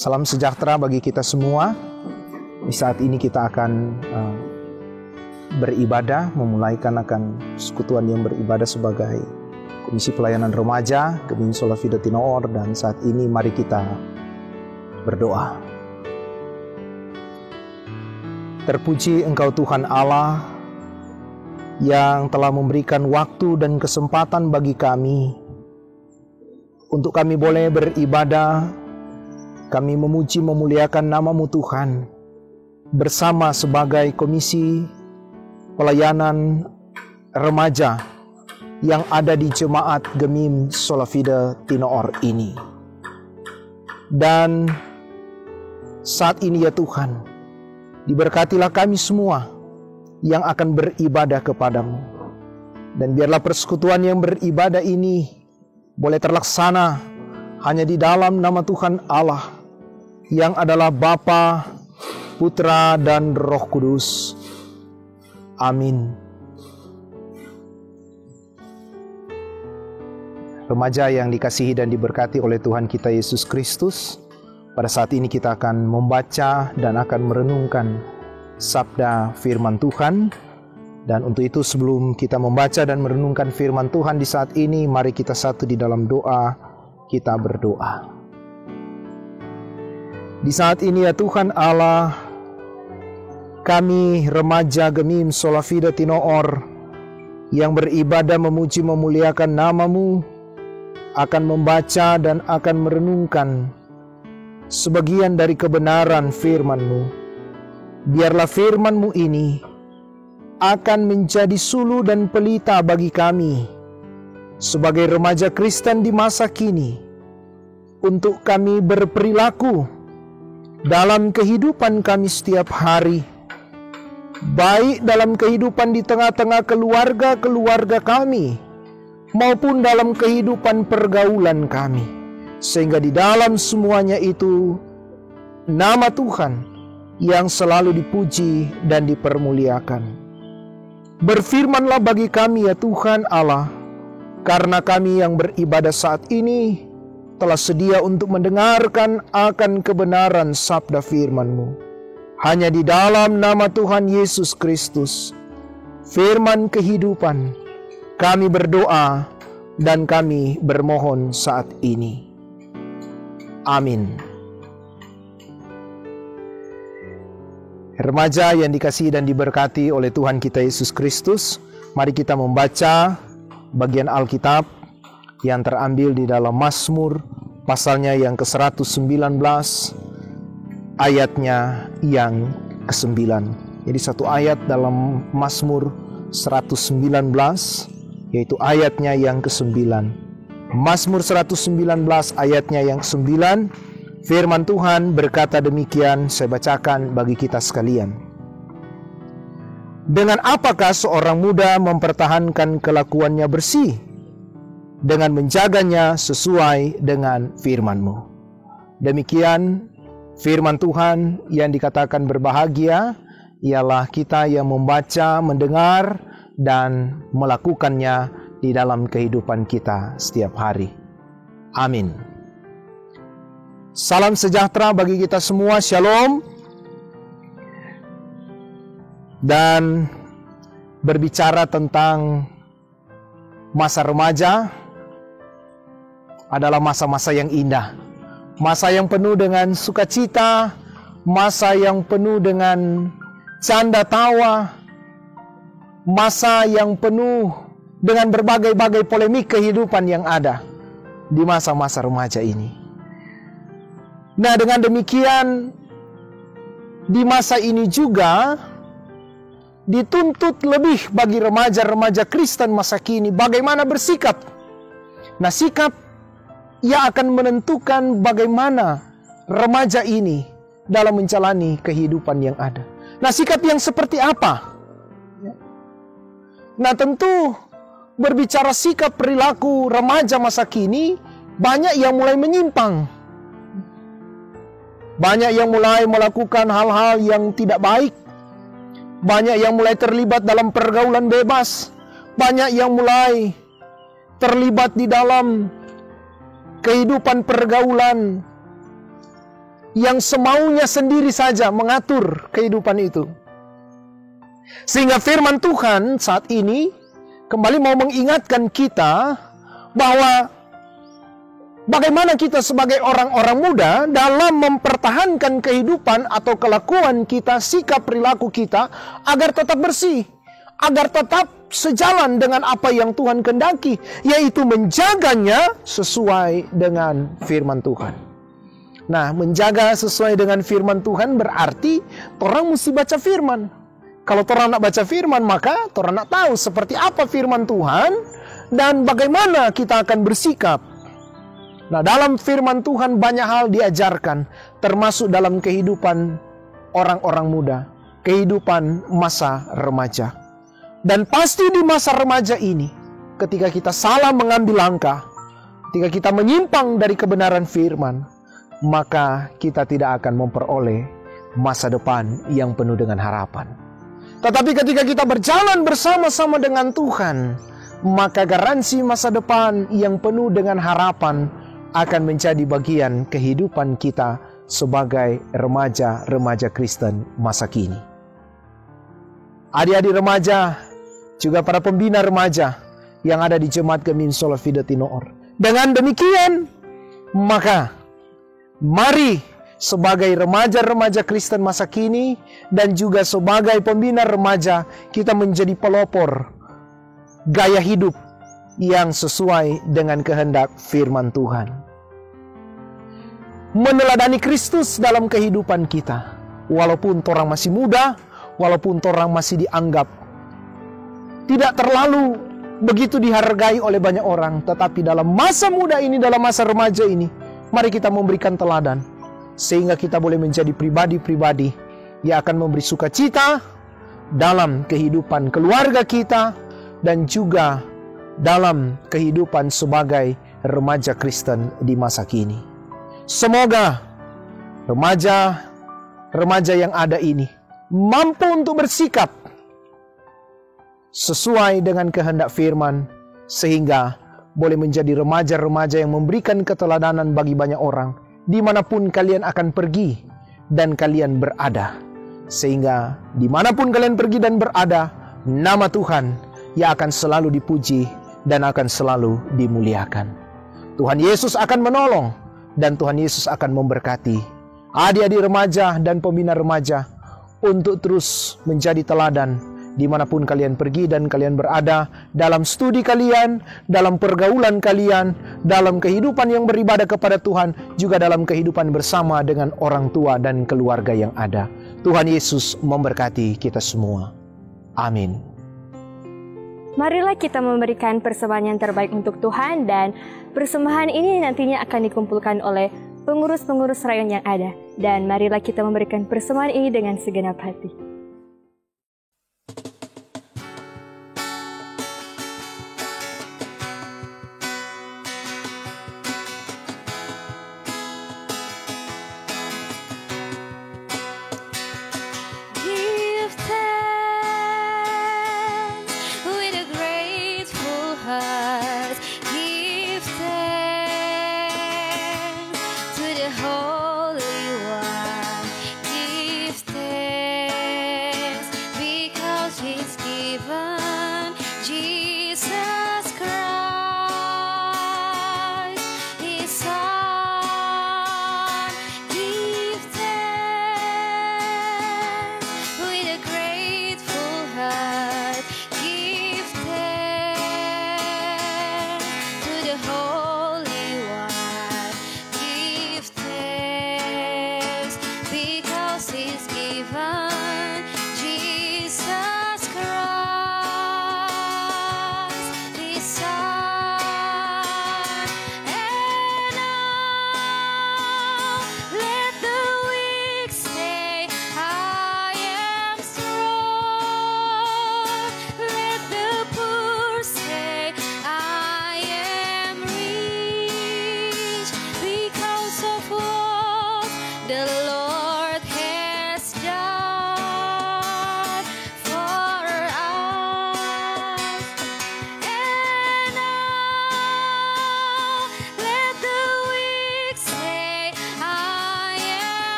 Salam sejahtera bagi kita semua. Di saat ini kita akan beribadah, memulaikan akan persekutuan yang beribadah sebagai Komisi Pelayanan Remaja Gemim Sola Fide Tinoor. Dan saat ini mari kita berdoa. Terpuji Engkau Tuhan Allah yang telah memberikan waktu dan kesempatan bagi kami untuk kami boleh beribadah. Kami memuji memuliakan nama-Mu Tuhan bersama sebagai Komisi Pelayanan Remaja yang ada di Jemaat Gemim Sola Fide Tinoor ini. Dan saat ini ya Tuhan, diberkatilah kami semua yang akan beribadah kepadamu. Dan biarlah persekutuan yang beribadah ini boleh terlaksana hanya di dalam nama Tuhan Allah yang adalah Bapa, Putra, dan Roh Kudus. Amin. Remaja yang dikasihi dan diberkati oleh Tuhan kita Yesus Kristus, pada saat ini kita akan membaca dan akan merenungkan sabda firman Tuhan. Dan untuk itu sebelum kita membaca dan merenungkan firman Tuhan di saat ini, mari kita satu di dalam doa, kita berdoa. Di saat ini ya Tuhan Allah, kami remaja Gemim Sola Fide Tinoor yang beribadah memuji memuliakan nama-Mu, akan membaca dan akan merenungkan sebagian dari kebenaran firman-Mu. Biarlah firman-Mu ini akan menjadi sulu dan pelita bagi kami sebagai remaja Kristen di masa kini, untuk kami berperilaku dalam kehidupan kami setiap hari, baik dalam kehidupan di tengah-tengah keluarga kami, maupun dalam kehidupan pergaulan kami, sehingga di dalam semuanya itu nama Tuhan yang selalu dipuji dan dipermuliakan. Berfirmanlah bagi kami ya Tuhan Allah, karena kami yang beribadah saat ini telah sedia untuk mendengarkan akan kebenaran sabda firman-Mu. Hanya di dalam nama Tuhan Yesus Kristus, firman kehidupan, kami berdoa dan kami bermohon saat ini. Amin. Remaja yang dikasihi dan diberkati oleh Tuhan kita Yesus Kristus, mari kita membaca bagian Alkitab yang terambil di dalam Mazmur pasalnya yang ke-119 ayatnya yang ke-9. Jadi satu ayat dalam Mazmur 119 yaitu ayatnya yang ke-9. Mazmur 119 ayatnya yang ke-9, firman Tuhan berkata demikian, saya bacakan bagi kita sekalian. Dengan apakah seorang muda mempertahankan kelakuannya bersih? Dengan menjaganya sesuai dengan firman-Mu. Demikian firman Tuhan yang dikatakan berbahagia ialah kita yang membaca, mendengar, dan melakukannya di dalam kehidupan kita setiap hari. Amin. Salam sejahtera bagi kita semua, Shalom. Dan berbicara tentang masa remaja adalah masa-masa yang indah, masa yang penuh dengan sukacita, masa yang penuh dengan canda tawa, masa yang penuh dengan berbagai-bagai polemik kehidupan yang ada di masa-masa remaja ini. Nah, dengan demikian di masa ini juga dituntut lebih bagi remaja-remaja Kristen masa kini bagaimana bersikap. Nah, sikap yang akan menentukan bagaimana remaja ini dalam menjalani kehidupan yang ada. Nah, sikap yang seperti apa? Nah, tentu berbicara sikap perilaku remaja masa kini, banyak yang mulai menyimpang. Banyak yang mulai melakukan hal-hal yang tidak baik. Banyak yang mulai terlibat dalam pergaulan bebas. Banyak yang mulai terlibat di dalam kehidupan pergaulan yang semaunya sendiri saja mengatur kehidupan itu. Sehingga firman Tuhan saat ini kembali mau mengingatkan kita bahwa bagaimana kita sebagai orang-orang muda dalam mempertahankan kehidupan atau kelakuan kita, sikap perilaku kita agar tetap bersih, agar tetap sejalan dengan apa yang Tuhan kehendaki, yaitu menjaganya sesuai dengan firman Tuhan. Nah, menjaga sesuai dengan firman Tuhan berarti orang mesti baca firman. Kalau orang nak baca firman, maka orang nak tahu seperti apa firman Tuhan dan bagaimana kita akan bersikap. Nah, dalam firman Tuhan banyak hal diajarkan, termasuk dalam kehidupan orang-orang muda, kehidupan masa remaja. Dan pasti di masa remaja ini, ketika kita salah mengambil langkah, ketika kita menyimpang dari kebenaran firman, maka kita tidak akan memperoleh masa depan yang penuh dengan harapan. Tetapi ketika kita berjalan bersama-sama dengan Tuhan, maka garansi masa depan yang penuh dengan harapan akan menjadi bagian kehidupan kita sebagai remaja-remaja Kristen masa kini. Adik-adik remaja, juga para pembina remaja yang ada di Jemaat Gemim Sola Fide Tinoor. Dengan demikian, maka mari sebagai remaja-remaja Kristen masa kini dan juga sebagai pembina remaja, kita menjadi pelopor gaya hidup yang sesuai dengan kehendak firman Tuhan. Meneladani Kristus dalam kehidupan kita. Walaupun orang masih muda, walaupun orang masih dianggap tidak terlalu begitu dihargai oleh banyak orang, tetapi dalam masa muda ini, dalam masa remaja ini, mari kita memberikan teladan, sehingga kita boleh menjadi pribadi-pribadi yang akan memberi sukacita dalam kehidupan keluarga kita dan juga dalam kehidupan sebagai remaja Kristen di masa kini. Semoga remaja yang ada ini mampu untuk bersikap sesuai dengan kehendak firman, sehingga boleh menjadi remaja-remaja yang memberikan keteladanan bagi banyak orang dimanapun kalian akan pergi dan kalian berada. Sehingga dimanapun kalian pergi dan berada, nama Tuhan yang akan selalu dipuji dan akan selalu dimuliakan. Tuhan Yesus akan menolong dan Tuhan Yesus akan memberkati adik-adik remaja dan pembina remaja untuk terus menjadi teladan dimanapun kalian pergi dan kalian berada, dalam studi kalian, dalam pergaulan kalian, dalam kehidupan yang beribadah kepada Tuhan, juga dalam kehidupan bersama dengan orang tua dan keluarga yang ada. Tuhan Yesus memberkati kita semua. Amin. Marilah kita memberikan persembahan yang terbaik untuk Tuhan, dan persembahan ini nantinya akan dikumpulkan oleh pengurus-pengurus rayon yang ada. Dan marilah kita memberikan persembahan ini dengan segenap hati. Holy One, give thanks.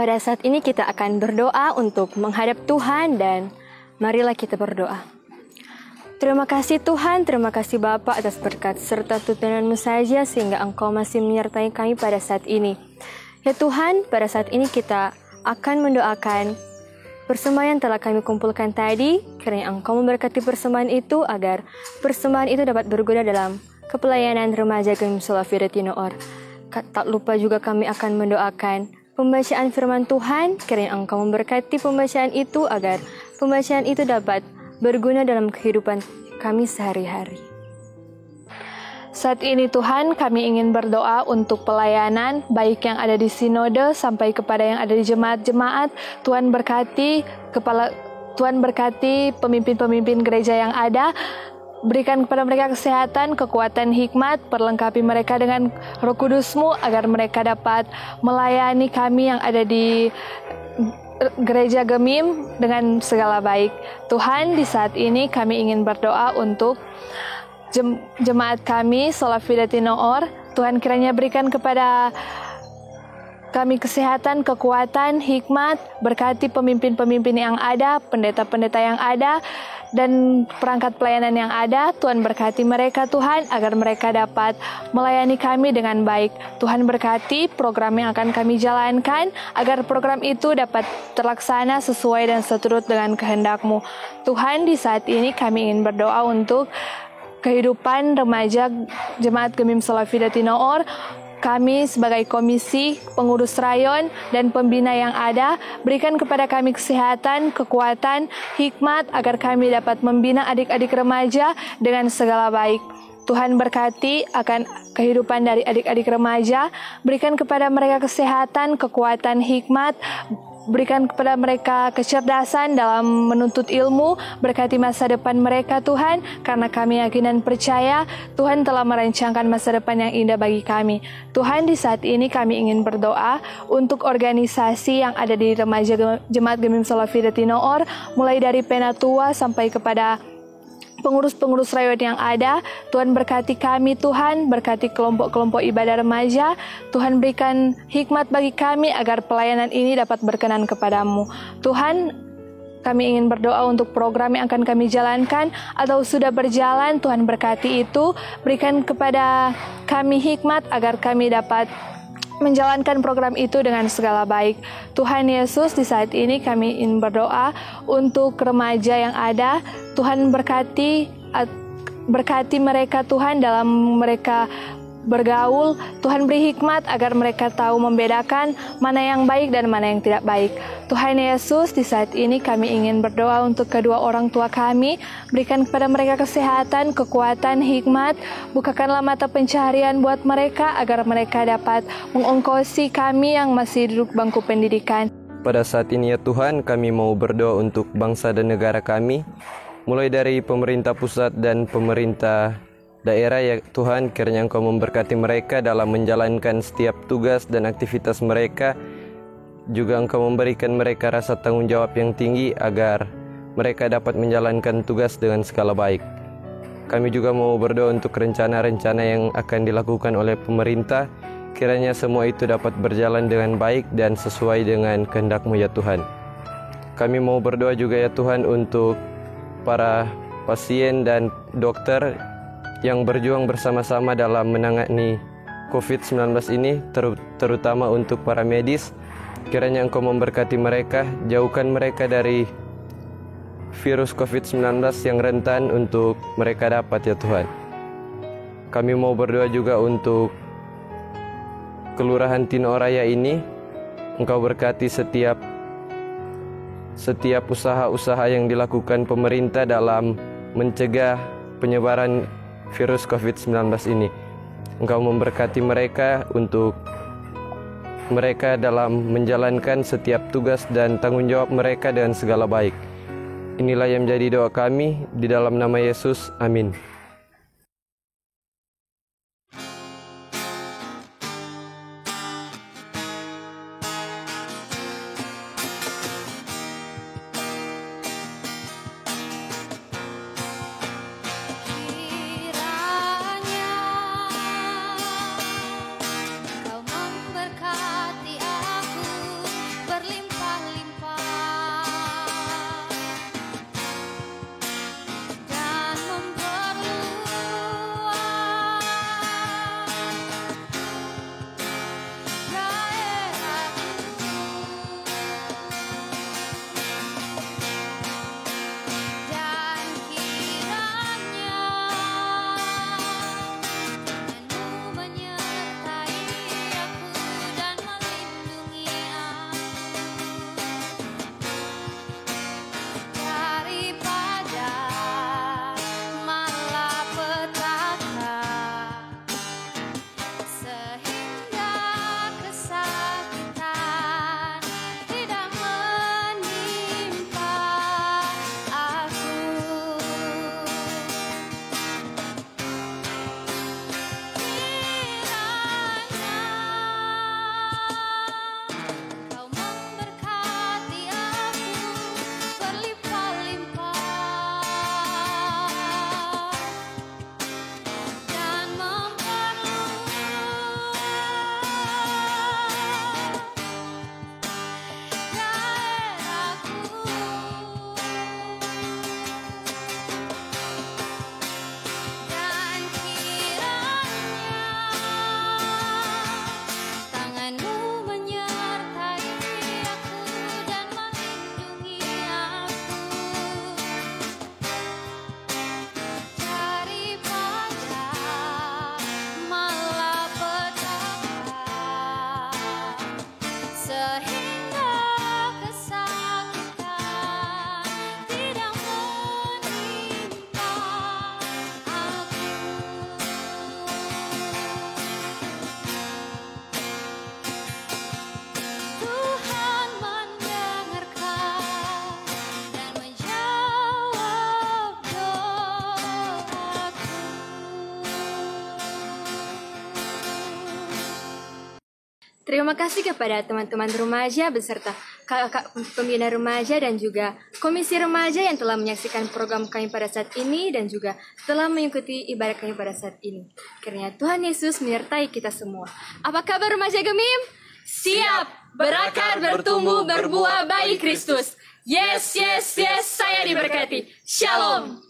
Pada saat ini kita akan berdoa untuk menghadap Tuhan dan marilah kita berdoa. Terima kasih Tuhan, terima kasih Bapa atas berkat serta tuntunan-Mu saja sehingga Engkau masih menyertai kami pada saat ini. Ya Tuhan, pada saat ini kita akan mendoakan persembahan yang telah kami kumpulkan tadi, kiranya Engkau memberkati persembahan itu agar persembahan itu dapat berguna dalam kepelayanan remaja Gemim Sola Fide Tinoor. Tak lupa juga kami akan mendoakan pembacaan firman Tuhan, kiranya Engkau memberkati pembacaan itu agar pembacaan itu dapat berguna dalam kehidupan kami sehari-hari. Saat ini Tuhan, kami ingin berdoa untuk pelayanan, baik yang ada di sinode sampai kepada yang ada di jemaat-jemaat. Tuhan berkati pemimpin-pemimpin gereja yang ada. Berikan kepada mereka kesehatan, kekuatan, hikmat, perlengkapi mereka dengan Roh Kudus-Mu agar mereka dapat melayani kami yang ada di gereja Gemim dengan segala baik. Tuhan, di saat ini kami ingin berdoa untuk jemaat kami Sola Fide Tinoor. Tuhan kiranya berikan kepada kami kesehatan, kekuatan, hikmat, berkati pemimpin-pemimpin yang ada, pendeta-pendeta yang ada, dan perangkat pelayanan yang ada. Tuhan berkati mereka Tuhan agar mereka dapat melayani kami dengan baik. Tuhan berkati program yang akan kami jalankan agar program itu dapat terlaksana sesuai dan seturut dengan kehendak-Mu. Tuhan, di saat ini kami ingin berdoa untuk kehidupan remaja Jemaat Gemim Sola Fide Tinoor. Kami sebagai komisi, pengurus rayon, dan pembina yang ada, berikan kepada kami kesehatan, kekuatan, hikmat, agar kami dapat membina adik-adik remaja dengan segala baik. Tuhan berkati akan kehidupan dari adik-adik remaja, berikan kepada mereka kesehatan, kekuatan, hikmat, berikan kepada mereka kecerdasan dalam menuntut ilmu, berkati masa depan mereka Tuhan, karena kami yakin dan percaya Tuhan telah merancangkan masa depan yang indah bagi kami. Tuhan, di saat ini kami ingin berdoa untuk organisasi yang ada di remaja Jemaat Gemim Sola Fide Tinoor, mulai dari Penatua sampai kepada pengurus-pengurus rayon yang ada. Tuhan berkati kami Tuhan, berkati kelompok-kelompok ibadah remaja. Tuhan berikan hikmat bagi kami agar pelayanan ini dapat berkenan kepadamu. Tuhan, kami ingin berdoa untuk program yang akan kami jalankan atau sudah berjalan. Tuhan berkati itu, berikan kepada kami hikmat agar kami dapat menjalankan program itu dengan segala baik. Tuhan Yesus, di saat ini kami ingin berdoa untuk remaja yang ada. Tuhan berkati mereka Tuhan dalam mereka bergaul. Tuhan beri hikmat agar mereka tahu membedakan mana yang baik dan mana yang tidak baik. Tuhan Yesus, di saat ini kami ingin berdoa untuk kedua orang tua kami. Berikan kepada mereka kesehatan, kekuatan, hikmat. Bukakanlah mata pencaharian buat mereka agar mereka dapat mengongkosi kami yang masih duduk bangku pendidikan. Pada saat ini ya Tuhan, kami mau berdoa untuk bangsa dan negara kami, mulai dari pemerintah pusat dan pemerintah daerah ya Tuhan. Kiranya Engkau memberkati mereka dalam menjalankan setiap tugas dan aktivitas mereka. Juga Engkau memberikan mereka rasa tanggung jawab yang tinggi agar mereka dapat menjalankan tugas dengan skala baik. Kami juga mau berdoa untuk rencana-rencana yang akan dilakukan oleh pemerintah. Kiranya semua itu dapat berjalan dengan baik dan sesuai dengan kehendak-Mu ya Tuhan. Kami mau berdoa juga ya Tuhan untuk para pasien dan dokter yang berjuang bersama-sama dalam menangani COVID-19 ini, terutama untuk para medis. Kiranya Engkau memberkati mereka, jauhkan mereka dari virus COVID-19 yang rentan untuk mereka dapat ya Tuhan. Kami mau berdoa juga untuk Kelurahan Tinooraya ini. Engkau berkati setiap usaha-usaha yang dilakukan pemerintah dalam mencegah penyebaran virus COVID-19 ini. Engkau memberkati mereka untuk mereka dalam menjalankan setiap tugas dan tanggung jawab mereka dengan segala baik. Inilah yang menjadi doa kami di dalam nama Yesus. Amin. Terima kasih kepada teman-teman remaja beserta kakak pembina remaja dan juga komisi remaja yang telah menyaksikan program kami pada saat ini dan juga telah mengikuti ibadah kami pada saat ini. Kiranya Tuhan Yesus menyertai kita semua. Apa kabar remaja Gemim? Siap, berakar, bertumbuh, berbuah bagi Kristus. Yes, yes, yes, saya diberkati. Shalom.